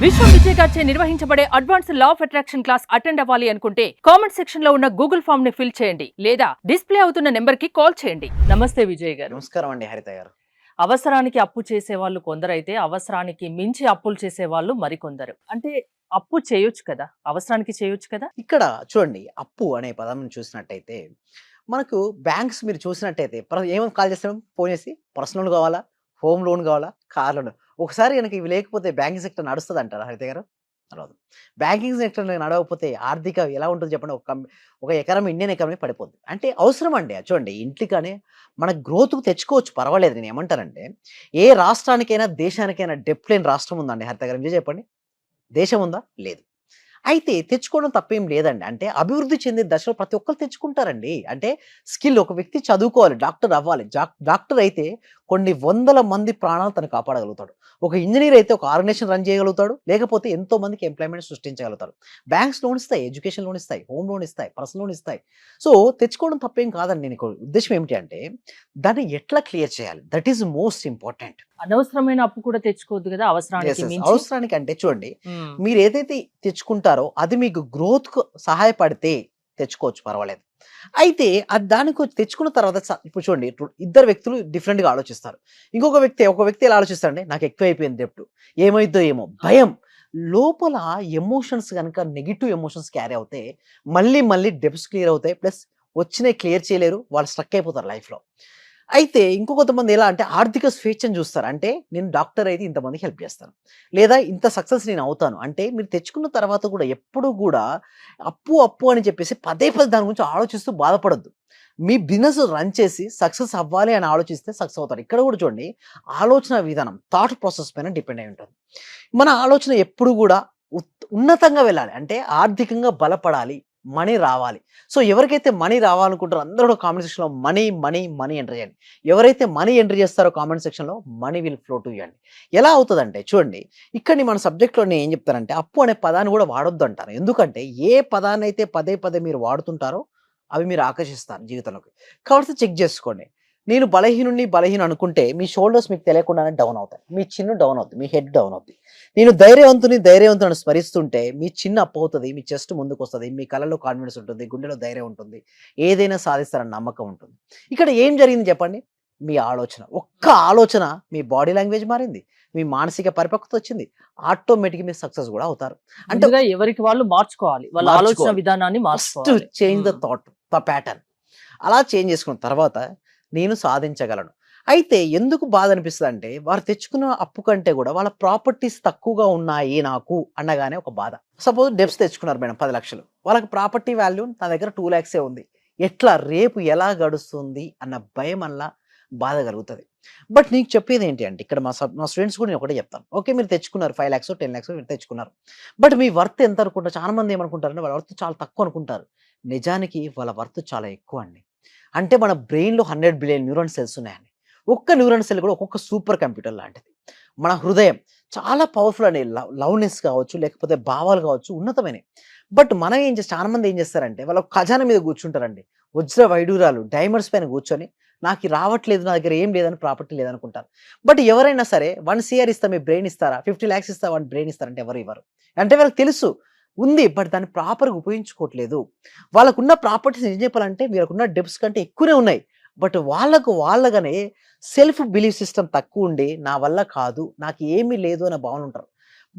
విశ్వం విజయ్ గారిచే నిర్వహించబడే advance law of attraction class attend అవ్వాలి అనుకుంటే కామెంట్ సెక్షన్ లో ఉన్న గూగుల్ ఫామ్ ని ఫిల్ చేయండి లేదా డిస్ప్లే అవుతున్న నెంబర్ కి కాల్ చేయండి. నమస్తే విజయ్ గారు. నమస్కారం అండి హరిత గారు. అవసరానికి అప్పు చేసే వాళ్ళు కొందరైతే అవసరానికి మించి అప్పులు చేసే వాళ్ళు మరికొందరు. అంటే అప్పు చేయొచ్చు కదా, అవసరానికి చేయొచ్చు కదా. ఇక్కడ చూడండి, అప్పు అనే పదం చూసినట్టయితే మనకు బ్యాంక్స్ మీరు చూసినట్టయితే ఏమని కాల్ చేస్తాం, ఫోన్ చేసి పర్సనల్ లోన్ కావాలా, హోమ్ లోన్ కావాలా, కార్ లోన్. ఒకసారి కనుక ఇవి లేకపోతే బ్యాంకింగ్ సెక్టర్ నడుస్తుంది అంటారా హరిత గారు? నడవదు. బ్యాంకింగ్ సెక్టర్ నడవకపోతే ఆర్థిక ఎలా ఉంటుంది చెప్పండి? ఒక ఎకరం ఇండియన్ ఎకానమీ పడిపోద్ది. అంటే అవసరం అండి. చూడండి, ఇంటికనే మన గ్రోత్కు తెచ్చుకోవచ్చు, పర్వాలేదు. నేను ఏమంటానంటే, ఏ రాష్ట్రానికైనా దేశానికైనా డెప్ట్ లేని రాష్ట్రం ఉందండి హరిత గారు? మీరు చెప్పండి, దేశం ఉందా? లేదు. అయితే తెచ్చుకోవడం తప్పేం లేదండి. అంటే అభివృద్ధి చెందే దశలో ప్రతి ఒక్కరు తెచ్చుకుంటారండి. అంటే స్కిల్, ఒక వ్యక్తి చదువుకోవాలి, డాక్టర్ అవ్వాలి. డాక్టర్ అయితే కొన్ని వందల మంది ప్రాణాలు తను కాపాడగలుగుతాడు. ఒక ఇంజనీర్ అయితే ఒక ఆర్గనైజేషన్ రన్ చేయగలుగుతాడు, లేకపోతే ఎంతో మందికి ఎంప్లాయ్మెంట్ సృష్టించగలుగుతాడు. బ్యాంక్స్ లోన్ ఇస్తాయి, ఎడ్యుకేషన్ లోన్ ఇస్తాయి, హోమ్ లోన్ ఇస్తాయి, పర్సనల్ లోన్ ఇస్తాయి. సో తెచ్చుకోవడం తప్పేం కాదండి. నేను ఉద్దేశం ఏమిటి అంటే, దాన్ని ఎట్లా క్లియర్ చేయాలి, దట్ ఈస్ మోస్ట్ ఇంపార్టెంట్. అనవసరమైన అప్పు కూడా తెచ్చుకోవద్దు కదా, అవసరానికి మించి. అవసరానికి అంటే చూడండి, మీరు ఏదైతే తెచ్చుకుంటారో అది మీకు గ్రోత్ కు సహాయపడితే తెచ్చుకోవచ్చు, పర్వాలేదు. అయితే అది దానికి తెచ్చుకున్న తర్వాత ఇప్పుడు చూడండి, ఇద్దరు వ్యక్తులు డిఫరెంట్ గా ఆలోచిస్తారు. ఒక వ్యక్తి ఎలా ఆలోచిస్తారండి, నాకు ఎక్కువ అయిపోయింది డెప్ట్, ఏమైద్దో ఏమో భయం. లోపల ఎమోషన్స్ కనుక నెగిటివ్ ఎమోషన్స్ క్యారీ అవుతే మళ్ళీ డెప్ట్స్ క్లియర్ అవుతాయి, ప్లస్ వచ్చినాయి క్లియర్ చేయలేరు, వాళ్ళు స్ట్రక్ అయిపోతారు లైఫ్ లో. అయితే కొంతమంది ఎలా అంటే ఆర్థిక స్వేచ్ఛను చూస్తారు. అంటే నేను డాక్టర్ అయితే ఇంతమందికి హెల్ప్ చేస్తాను, లేదా ఇంత సక్సెస్ నేను అవుతాను. అంటే మీరు తెచ్చుకున్న తర్వాత కూడా ఎప్పుడు కూడా అప్పు అని చెప్పేసి పదే దాని గురించి ఆలోచిస్తూ బాధపడద్దు. మీ బిజినెస్ రన్ చేసి సక్సెస్ అవ్వాలి అని ఆలోచిస్తే సక్సెస్ అవుతారు. ఇక్కడ కూడా చూడండి, ఆలోచన విధానం, థాట్ ప్రాసెస్ పైన డిపెండ్ అయి ఉంటుంది. మన ఆలోచన ఎప్పుడు కూడా ఉన్నతంగా వెళ్ళాలి. అంటే ఆర్థికంగా బలపడాలి, మనీ రావాలి. సో ఎవరికైతే మనీ రావాలనుకుంటారో అందరూ కామెంట్ సెక్షన్లో మనీ మనీ మనీ ఎంటర్ చేయండి. ఎవరైతే మనీ ఎంటర్ చేస్తారో కామెంట్ సెక్షన్లో మనీ విల్ ఫ్లో టు ఇవ్వండి. ఎలా అవుతుందంటే చూడండి, ఇక్కడ మన సబ్జెక్ట్లో నేను ఏం చెప్తానంటే, అప్పు అనే పదాన్ని కూడా వాడొద్దు అంటాను. ఎందుకంటే ఏ పదాన్ని అయితే పదే మీరు వాడుతుంటారో అవి మీరు ఆకర్షిస్తారు జీవితంలోకి. కాబట్టి చెక్ చేసుకోండి. నేను బలహీన అనుకుంటే మీ షోల్డర్స్ మీకు తెలియకుండానే డౌన్ అవుతాయి, మీ చిన్ను డౌన్ అవుతుంది, మీ హెడ్ డౌన్ అవుతుంది. నేను ధైర్యవంతుని స్మరిస్తుంటే మీ చిన్న అప్పు అవుతుంది, మీ చెస్ట్ ముందుకు వస్తుంది, మీ కళ్ళలో కాన్ఫిడెన్స్ ఉంటుంది, గుండెలో ధైర్యం ఉంటుంది, ఏదైనా సాధిస్తారని నమ్మకం ఉంటుంది. ఇక్కడ ఏం జరిగింది చెప్పండి? మీ ఆలోచన, ఒక్క ఆలోచన మీ బాడీ లాంగ్వేజ్ మారింది, మీ మానసిక పరిపక్వత వచ్చింది, ఆటోమేటిక్ మీరు సక్సెస్ కూడా అవుతారు. అంటే ఎవరికి వాళ్ళు మార్చుకోవాలి, వాళ్ళ ఆలోచన విధానాన్ని మార్చుకోవాలి. Change the thought, the pattern. అలా చేంజ్ చేసుకున్న తర్వాత నేను సాధించగలను. అయితే ఎందుకు బాధ అనిపిస్తుంది అంటే, వారు తెచ్చుకున్న అప్పు కంటే కూడా వాళ్ళ ప్రాపర్టీస్ తక్కువగా ఉన్నాయి నాకు అనగానే ఒక బాధ. సపోజ్ డెప్స్ తెచ్చుకున్నారు మేడం 10 లక్షలు, వాళ్ళకి ప్రాపర్టీ వాల్యూ నా దగ్గర 2 lakhs ఉంది. ఎట్లా రేపు ఎలా గడుస్తుంది అన్న భయం వల్ల బాధ కలుగుతుంది. బట్ నీకు చెప్పేది ఏంటి అంటే, ఇక్కడ మా స్టూడెంట్స్ కూడా నేను ఒకటే చెప్తాను. ఓకే, మీరు తెచ్చుకున్నారు 5 lakhs 10 lakhs మీరు తెచ్చుకున్నారు, బట్ మీ వర్త్ ఎంత అనుకుంటారు? చాలా మంది ఏమనుకుంటారంటే వాళ్ళ వర్త్ చాలా తక్కువ అనుకుంటారు. నిజానికి వాళ్ళ వర్త్ చాలా ఎక్కువ అండి. అంటే మన బ్రెయిన్లో 100 బిలియన్ న్యూరాన్ సెల్స్ ఉన్నాయండి. ఒక్క న్యూరాన్ సెల్ కూడా ఒక్కొక్క సూపర్ కంప్యూటర్ లాంటిది. మన హృదయం చాలా పవర్ఫుల్ అండి. లవ్నెస్ కావచ్చు, లేకపోతే భావాలు కావచ్చు, ఉన్నతమైనవి. బట్ మనం చాలా మంది ఏం చేస్తారంటే, వాళ్ళ ఖజానా మీద కూర్చుంటారండి, వజ్ర వైడూరాలు డైమండ్స్ పైన కూర్చొని నాకు రావట్లేదు, నా దగ్గర ఏం లేదని, ప్రాపర్టీ లేదనుకుంటారు. బట్ ఎవరైనా సరే 1 CR ఇస్తా మీ బ్రెయిన్ ఇస్తారా, 50 lakhs ఇస్తా 1 బ్రెయిన్ ఇస్తారంటే ఎవరు ఇవ్వరు. అంటే వాళ్ళకి తెలుసు ఉంది, బట్ దాన్ని ప్రాపర్గా ఉపయోగించుకోవట్లేదు. వాళ్ళకున్న ప్రాపర్టీస్ ఏం చెప్పాలంటే మీకున్న డెప్స్ కంటే ఎక్కువనే ఉన్నాయి, బట్ వాళ్ళగానే సెల్ఫ్ బిలీఫ్ సిస్టమ్ తక్కువ ఉండి నా వల్ల కాదు, నాకు ఏమీ లేదు అనే భావన ఉంటారు.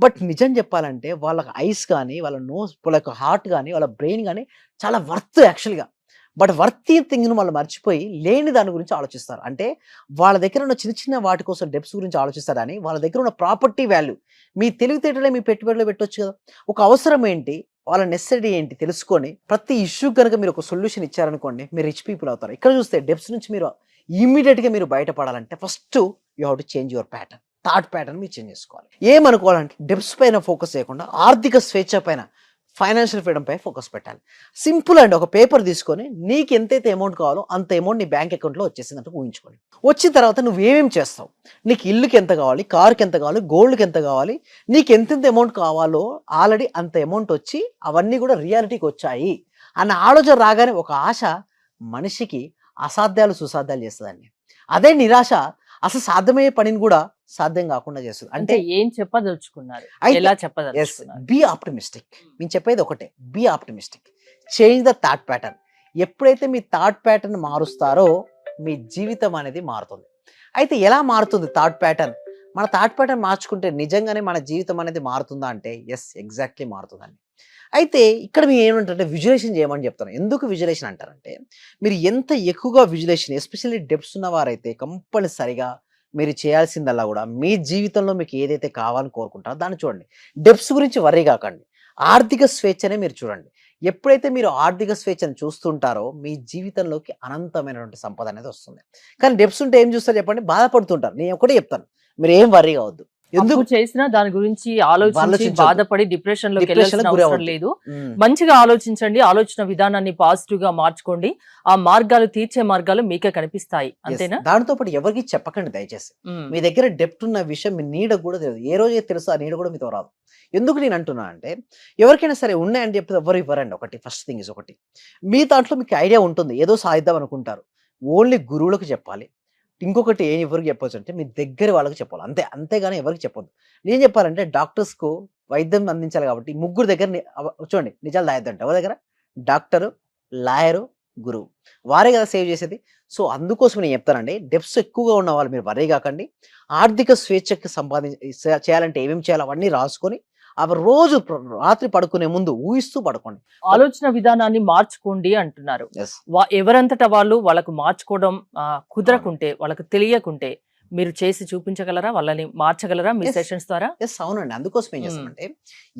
బట్ నిజం చెప్పాలంటే వాళ్ళకి ఐస్ కానీ, వాళ్ళ నోస్, వాళ్ళ హార్ట్ కానీ, వాళ్ళ బ్రెయిన్ కానీ చాలా వర్త్ యాక్చువల్గా. బట్ వర్తీ థింగ్ను వాళ్ళు మర్చిపోయి లేని దాని గురించి ఆలోచిస్తారు. అంటే వాళ్ళ దగ్గర ఉన్న చిన్న వాటి కోసం డెప్స్ గురించి ఆలోచిస్తారు, కానీ వాళ్ళ దగ్గర ఉన్న ప్రాపర్టీ వాల్యూ, మీ తెలివితేటలే మీ పెట్టుబడిలో పెట్టొచ్చు కదా. ఒక అవసరం ఏంటి, వాళ్ళ నెసెసిటీ ఏంటి తెలుసుకొని ప్రతి ఇష్యూ కనుక మీరు ఒక సొల్యూషన్ ఇచ్చారనుకోండి, మీరు రిచ్ పీపుల్ అవుతారు. ఇక్కడ చూస్తే డెప్స్ నుంచి మీరు ఇమ్మీడియట్గా మీరు బయటపడాలంటే first you have to change your pattern, thought pattern మీరు చేంజ్ చేసుకోవాలి. ఏమనుకోవాలంటే డెప్స్ పైన ఫోకస్ చేయకుండా ఆర్థిక స్వేచ్ఛ పైన, ఫైనాన్షియల్ ఫ్రీడమ్ పై ఫోకస్ పెట్టాలి. సింపుల్ అండి, ఒక పేపర్ తీసుకొని నీకు ఎంతైతే అమౌంట్ కావాలో అంత అమౌంట్ నీ బ్యాంక్ అకౌంట్లో వచ్చేసిందంటే ఊహించుకోండి. వచ్చిన తర్వాత నువ్వు ఏమేమి చేస్తావు, నీకు ఇల్లుకి ఎంత కావాలి, కార్కి ఎంత కావాలి, గోల్డ్కి ఎంత కావాలి, నీకు ఎంతెంత అమౌంట్ కావాలో ఆల్రెడీ అంత అమౌంట్ వచ్చి అవన్నీ కూడా రియాలిటీకి వచ్చాయి అన్న ఆలోచన రాగానే ఒక ఆశ మనిషికి అసాధ్యాలు సుసాధ్యాలు చేస్తుందండి. అదే నిరాశ అసలు సాధ్యమయ్యే పనిని కూడా సాధ్యం కాకుండా చేస్తుంది. అంటే అంటే ఏం చెప్పదలుచుకున్నారు, అయితే ఎలా ఎస్, చెప్పదలుచుకున్నారు? Be optimistic. నేను చెప్పేది ఒకటే, be optimistic. Change the thought pattern. ఎప్పుడైతే మీ థాట్ ప్యాటర్న్ మారుస్తారో మీ జీవితం అనేది మారుతుంది. అయితే ఎలా మారుతుంది థాట్ ప్యాటర్న్? మన థాట్ ప్యాటర్న్ మార్చుకుంటే నిజంగానే మన జీవితం అనేది మారుతుందా అంటే ఎస్, ఎగ్జాక్ట్లీ మారుతుందండి. అయితే ఇక్కడ మీరు ఏమంటారంటే విజువలైజేషన్ చేయమని చెప్తాను. ఎందుకు విజువలైజేషన్ అంటారంటే, మీరు ఎంత ఎక్కువగా విజువలైజేషన్, ఎస్పెషల్లీ డెప్స్ ఉన్నవారైతే కంపల్సరిగా మీరు చేయాల్సిందల్లా కూడా మీ జీవితంలో మీకు ఏదైతే కావాలని కోరుకుంటారో దాన్ని చూడండి. డెప్స్ గురించి వర్రీ కాకండి. ఆర్థిక స్వేచ్ఛనే మీరు చూడండి. ఎప్పుడైతే మీరు ఆర్థిక స్వేచ్ఛను చూస్తుంటారో మీ జీవితంలోకి అనంతమైనటువంటి సంపద అనేది వస్తుంది. కానీ డెప్స్ ఉంటే ఏం చూస్తారు చెప్పండి? బాధపడుతుంటారు. నేను ఒకటే చెప్తాను, మీరు ఏం వర్రీ కావద్దు. ఎందుకు ఎందుకు చేసినా దాని గురించి ఆలోచించి ఆలోచించొద్దు. బాధపడి డిప్రెషన్ లోకి Depression వెళ్ళాల్సిన లకు గురి అవసరం అవ్వద్దు. లేదు. ఉమ్, మంచిగా ఆలోచించండి, ఆలోచన విధానాన్ని పాజిటివ్ గా మార్చుకోండి. ఆ మార్గాలు తీర్చే మార్గాలు మీకే కనిపిస్తాయి. yes. అంతేనా? దాంతో పాటు ఎవరికి చెప్పకండి దయచేసి. ఉమ్. మీ దగ్గర డెప్ట్ ఉన్న విషయం మీ నీడ కూడా తెలియదు. ఏ రోజే తెలుసు ఆ నీడ కూడా మీతో రాదు. ఎందుకు నేను అంటున్నా అంటే, ఎవరికైనా సరే ఉన్నాయని చెప్పి ఎవరు ఇవ్వరండి. ఒకటి ఫస్ట్ థింగ్ ఇస్ ఒకటి, మీ దాంట్లో మీకు ఐడియా ఉంటుంది, ఏదో సాధిద్దాం అనుకుంటారు, ఓన్లీ గురువులకు చెప్పాలి. ఇంకొకటి ఏం ఎవరికి చెప్పొచ్చు అంటే మీ దగ్గర వాళ్ళకి చెప్పాలి, అంతే. అంతేగాని ఎవరికి చెప్పొద్దు. నేను చెప్పాలంటే డాక్టర్స్కు వైద్యం అందించాలి కాబట్టి ముగ్గురు దగ్గర చూడండి, నిజాలు దాయద్దంట. ఎవరి దగ్గర? డాక్టరు, లాయరు, గురువు. వారే కదా సేవ్ చేసేది. సో అందుకోసం నేను చెప్తానండి, డెప్స్ ఎక్కువగా ఉన్న వాళ్ళు మీరు వర్రీ కాకండి. ఆర్థిక స్వేచ్ఛకి చేయాలంటే ఏమేమి చేయాలో అవన్నీ రాసుకొని అవి రోజు రాత్రి పడుకునే ముందు ఊహిస్తూ పడుకోండి. ఆలోచన విధానాన్ని మార్చుకోండి అంటున్నారు. ఎస్, ఎవరంతట వాళ్ళు వాళ్ళకు మార్చుకోవడం కుదరకుంటే, వాళ్ళకు తెలియకుంటే మీరు చేసి చూపించగలరా? వాళ్ళని మార్చగలరా మీ Yes. సెషన్స్ ద్వారా? ఎస్, అవునండి. అందుకోసం ఏం చేస్తామంటే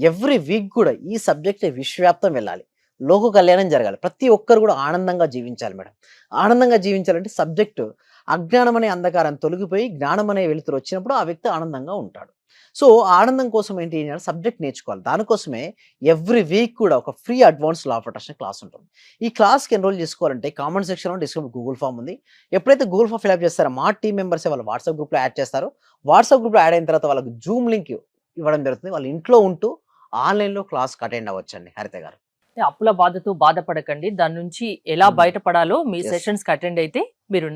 ఎవ్రీ వీక్ కూడా ఈ సబ్జెక్ట్ విశ్వవ్యాప్తం వెళ్ళాలి, లోక కళ్యాణం జరగాలి, ప్రతి ఒక్కరు కూడా ఆనందంగా జీవించాలి మేడం. ఆనందంగా జీవించాలంటే సబ్జెక్టు అజ్ఞానం అనే అంధకారం తొలగిపోయి జ్ఞానం అనే వెలుతురు వచ్చినప్పుడు ఆ వ్యక్తి ఆనందంగా ఉంటాడు. సో ఆనందం కోసం ఏంటి చేయాలి? సబ్జెక్ట్ నేర్చుకోవాలి. దానికోసమే ఎవ్రీ వీక్ కూడా ఒక free advance law of attraction class ఉంటుంది. ఈ క్లాస్కి ఎన్రోల్ చేసుకోవాలంటే కామెంట్ సెక్షన్లో డిస్క్రిప్షన్ గూగుల్ ఫామ్ ఉంది. ఎప్పుడైతే గూగుల్ ఫామ్ ఫిల్అప్ చేస్తారో మా టీం మెంబర్స్ వాళ్ళ వాట్సాప్ గ్రూప్లో యాడ్ చేస్తారు. వాట్సాప్ గ్రూప్లో యాడ్ అయిన తర్వాత వాళ్ళకి జూమ్ లింక్ ఇవ్వడం జరుగుతుంది. వాళ్ళ ఇంట్లో ఉంటూ ఆన్లైన్లో క్లాస్కి అటెండ్ అవ్వచ్చండి. హరిత గారు, అప్పుల బాధతో బాధపడకండి. దాని నుంచి ఎలా Hmm. బయటపడాలో మీ Yes. సెషన్స్ కి అటెండ్ అయితే మీరు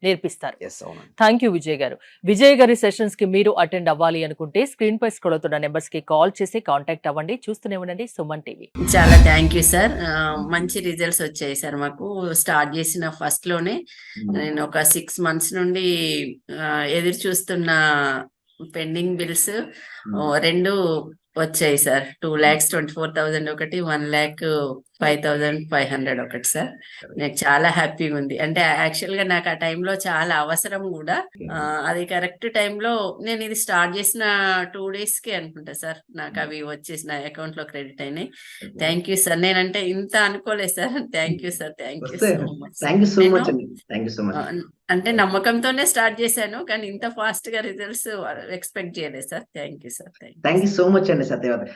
నేర్పిస్తారు. ఎస్, అవునండి. థ్యాంక్ యూ విజయ్ గారు. విజయ్ గారి సెషన్స్ కి మీరు అటెండ్ అవ్వాలి అనుకుంటే స్క్రీన్ పై స్క్రోల్ అవుతున్న నెంబర్స్ కి కాల్ చేసి కాంటాక్ట్ అవ్వండి. చూస్తూనే ఉండండి సుమన్ టీవీ. చాలా థ్యాంక్ యూ సార్. మంచి రిజల్ట్స్ వచ్చాయి సార్. మాకు స్టార్ట్ చేసిన ఫస్ట్ లోనే నేను ఒక 6 months నుండి ఎదురు చూస్తున్న పెండింగ్ బిల్స్ 2 వచ్చాయి సార్. 2,24,000 ఒకటి, 1,05,500 ఒకటి సార్. నాకు చాలా హ్యాపీగా ఉంది. అంటే యాక్చువల్ గా నాకు ఆ టైంలో చాలా అవసరం కూడా. అది కరెక్ట్ టైంలో నేను ఇది స్టార్ట్ చేసిన 2 days కి అనుకుంటా సార్ నాకు అవి వచ్చేసి నా అకౌంట్ లో క్రెడిట్ అయినాయి. Thank you sir. నేనంటే ఇంత అనుకోలేదు సార్. Thank you sir. Thank you so much. Thank you so much అండి. Thank you so much. అంటే నమ్మకంతోనే స్టార్ట్ చేశాను, కానీ ఇంత ఫాస్ట్ గా రిజల్ట్స్ ఎక్స్పెక్ట్ చేయలేదు సార్. Thank you sir. Thank you so much అండి సత్యవతి.